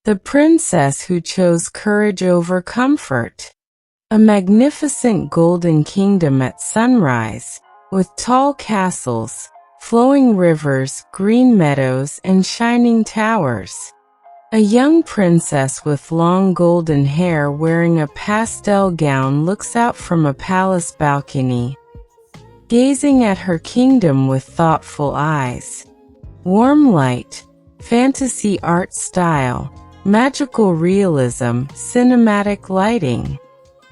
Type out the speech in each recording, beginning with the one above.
The princess who chose courage over comfort. A magnificent golden kingdom at sunrise, with tall castles, flowing rivers, green meadows, and shining towers. A young princess with long golden hair wearing a pastel gown looks out from a palace balcony, gazing at her kingdom with thoughtful eyes. Warm light, fantasy art style, magical realism, cinematic lighting.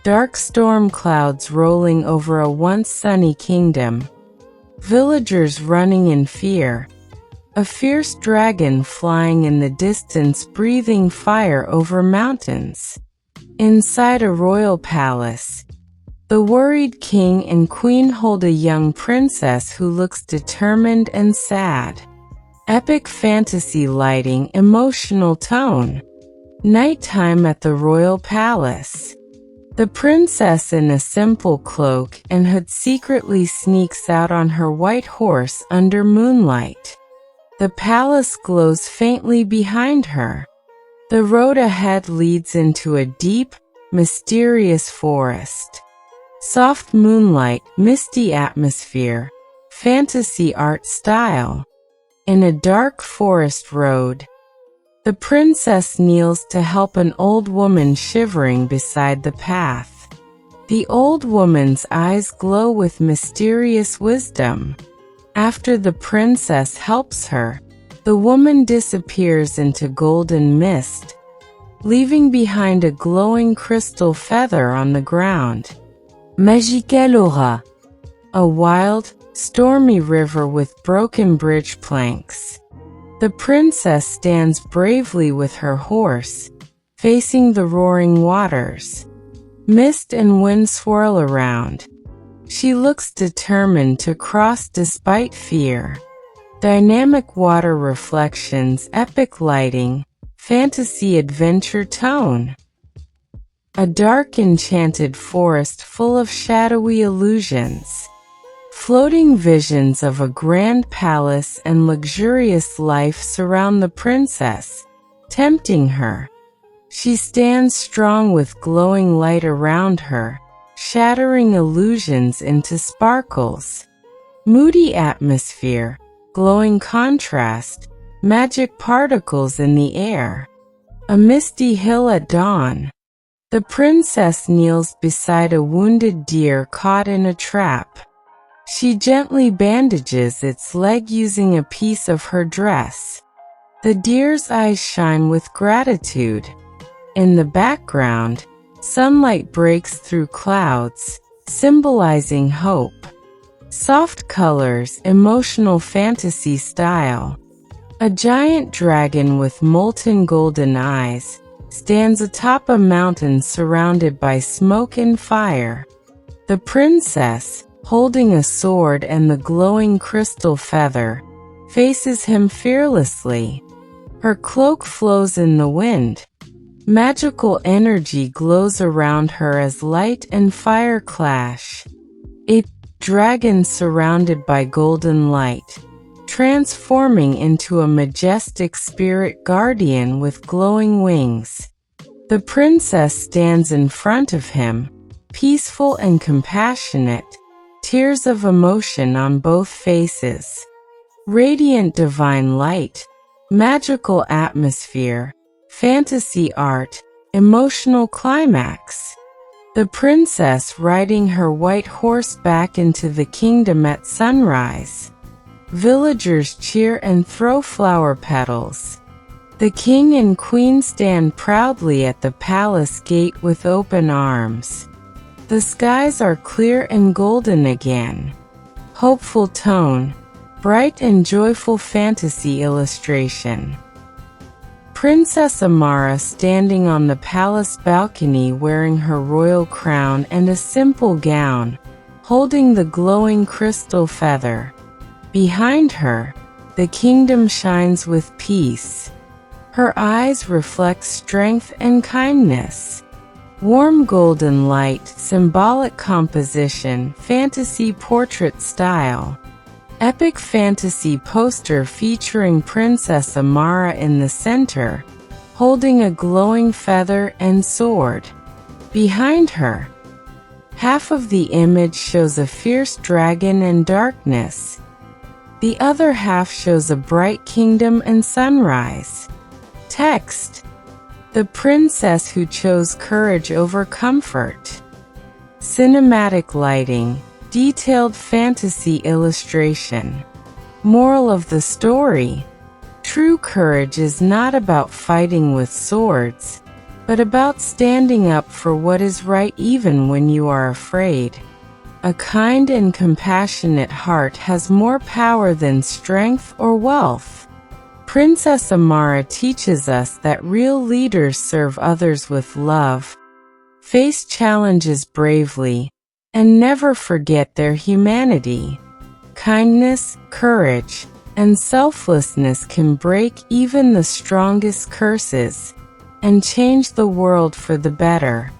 Dark storm clouds rolling over a once sunny kingdom. Villagers running in fear. A fierce dragon flying in the distance, breathing fire over mountains. Inside a royal palace, the worried king and queen hold a young princess who looks determined and sad. Epic fantasy lighting, emotional tone. Nighttime at the royal palace. The princess in a simple cloak and hood secretly sneaks out on her white horse under moonlight. The palace glows faintly behind her. The road ahead leads into a deep, mysterious forest. Soft moonlight, misty atmosphere, fantasy art style. In a dark forest road, the princess kneels to help an old woman shivering beside the path. The old woman's eyes glow with mysterious wisdom. After the princess helps her, the woman disappears into golden mist, leaving behind a glowing crystal feather on the ground. Magical aura. A wild, stormy river with broken bridge planks. The princess stands bravely with her horse, facing the roaring waters. Mist and wind swirl around. She looks determined to cross despite fear. Dynamic water reflections, epic lighting, fantasy adventure tone. A dark enchanted forest full of shadowy illusions. Floating visions of a grand palace and luxurious life surround the princess, tempting her. She stands strong with glowing light around her, shattering illusions into sparkles. Moody atmosphere, glowing contrast, magic particles in the air. A misty hill at dawn. The princess kneels beside a wounded deer caught in a trap. She gently bandages its leg using a piece of her dress. The deer's eyes shine with gratitude. In the background, sunlight breaks through clouds, symbolizing hope. Soft colors, emotional fantasy style. A giant dragon with molten golden eyes stands atop a mountain surrounded by smoke and fire. The princess, holding a sword and the glowing crystal feather, faces him fearlessly. Her cloak flows in the wind. Magical energy glows around her as light and fire clash. A dragon surrounded by golden light, transforming into a majestic spirit guardian with glowing wings. The princess stands in front of him, peaceful and compassionate, tears of emotion on both faces. Radiant divine light, magical atmosphere, fantasy art, emotional climax. The princess riding her white horse back into the kingdom at sunrise. Villagers cheer and throw flower petals. The king and queen stand proudly at the palace gate with open arms. The skies are clear and golden again. Hopeful tone, bright and joyful fantasy illustration. Princess Amara standing on the palace balcony wearing her royal crown and a simple gown, holding the glowing crystal feather. Behind her, the kingdom shines with peace. Her eyes reflect strength and kindness. Warm golden light, symbolic composition, fantasy portrait style. Epic fantasy poster featuring Princess Amara in the center, holding a glowing feather and sword. Behind her, half of the image shows a fierce dragon and darkness. The other half shows a bright kingdom and sunrise. Text: The princess who chose courage over comfort. Cinematic lighting, detailed fantasy illustration. Moral of the story: true courage is not about fighting with swords, but about standing up for what is right even when you are afraid. A kind and compassionate heart has more power than strength or wealth. Princess Amara teaches us that real leaders serve others with love, face challenges bravely, and never forget their humanity. Kindness, courage, and selflessness can break even the strongest curses and change the world for the better.